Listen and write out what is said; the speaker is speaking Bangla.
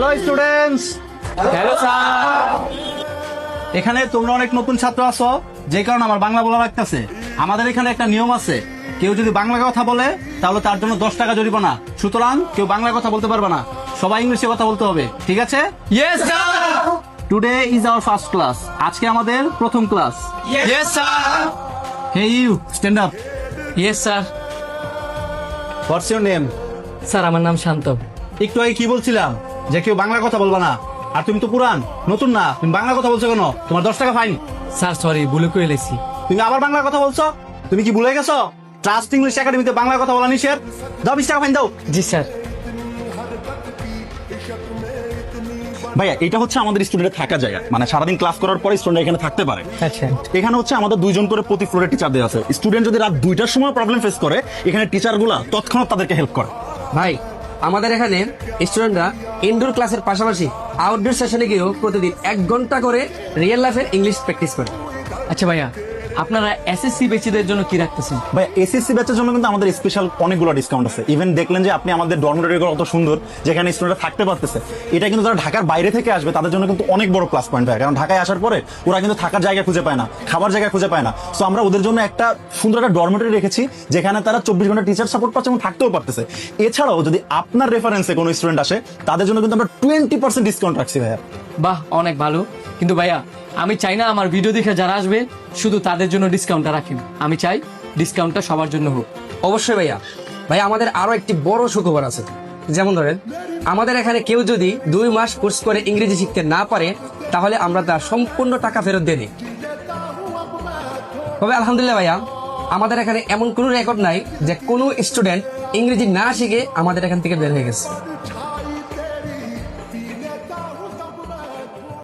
Hello students, hello sir. এখানে তোমরা অনেক নতুন ছাত্র আছো, যে কারণে আমার বাংলা বলা লাগতেছে। আমাদের এখানে একটা নিয়ম আছে, কেউ যদি বাংলা কথা বলে তাহলে তার জন্য 10 টাকা জরিমানা। সুতরাং কেউ বাংলা কথা বলতে পারবে না, সবাই ইংলিশে কথা বলতে হবে, ঠিক আছে? Yes sir. Today is our first class. আজকে আমাদের প্রথম ক্লাস। Yes sir. Hey you, stand up. Yes sir. What's your name? Sir আমার নাম শান্ত। একটু আগে কি বলছিলাম যে কেউ বাংলা কথা বলবা না, আর তুমি তো পুরান, নতুন না, তুমি বাংলা কথা বলছো কেন? তোমার 10 টাকা ফাইন। স্যার সরি, ভুলে করে লেছি। তুমি আবার বাংলা কথা বলছো, তুমি কি ভুলে গেছো? ট্রাস্ট ইংলিশ একাডেমিতে বাংলা কথা বলা নিষেধ। দাও 20 টাকা ফাইন দাও। জি স্যার। ভাইয়া এটা হচ্ছে আমাদের স্টুডেন্টের থাকার জায়গা, মানে সারাদিন ক্লাস করার পরে স্টুডেন্ট এখানে থাকতে পারে। আচ্ছা। এখানে হচ্ছে আমাদের 2 জন করে প্রতি ফ্লোরে টিচার দেওয়া আছে। স্টুডেন্ট যদি রাত 2টার সময় প্রবলেম ফেস করে, এখানে টিচার গুলা তৎক্ষণাৎ তাদেরকে হেল্প করে। ভাই আমাদের এখানে স্টুডেন্টরা ইনডোর ক্লাসের পাশাপাশি আউটডোর সেশনে গিয়েও প্রতিদিন 1 ঘন্টা করে রিয়েল লাইফের ইংলিশ প্র্যাকটিস করে। আচ্ছা ভাইয়া, আপনারা এসএসসি বেচিদের জন্য কি রাখতেছেন? ভাই এসএসসি ব্যাচের জন্য কিন্তু আমাদের স্পেশাল অনেকগুলো ডিসকাউন্ট আছে। ইভেন দেখলেন যে আপনি আমাদের ডরমিটরি কত সুন্দর, যেখানে স্টুডেন্টরা থাকতে পারতেছে। এটা কিন্তু যারা ঢাকার বাইরে থেকে আসবে তাদের জন্য কিন্তু অনেক বড় প্লাস পয়েন্ট হয়, কারণ ঢাকায় আসার পরে ওরা কিন্তু থাকার জায়গা খুঁজে পায় না, খাবার জায়গা খুঁজে পায় না। সো আমরা ওদের জন্য একটা সুন্দর একটা ডরমিটরি রেখেছি, যেখানে তারা 24 ঘন্টা টিচার সাপোর্ট পাচ্ছে এবং থাকতেও পারতেছে। এছাড়াও যদি আপনার রেফারেন্সে কোনো স্টুডেন্ট আসে, তাদের জন্য কিন্তু আমরা 20% ডিসকাউন্ট রাখছি ভাইয়া। বাহ, অনেক ভালো। কিন্তু ভাইয়া আমি চাই না আমার ভিডিও দেখে যারা আসবে শুধু তাদের জন্য ডিসকাউন্টটা রাখেন। আমি চাই ডিসকাউন্টটা সবার জন্য হোক। অবশ্যই ভাইয়া। ভাই আমাদের আরো একটি বড় সুখবর আছে। যেমন ধরেন, আমাদের এখানে কেউ যদি 2 মাস কোর্স করে ইংরেজি শিখতে না পারে, তাহলে আমরা তার সম্পূর্ণ টাকা ফেরত দিয়ে দিই। তবে আলহামদুলিল্লাহ ভাইয়া, আমাদের এখানে এমন কোনো রেকর্ড নাই যে কোনো স্টুডেন্ট ইংরেজি না শিখে আমাদের এখান থেকে বের হয়ে গেছে।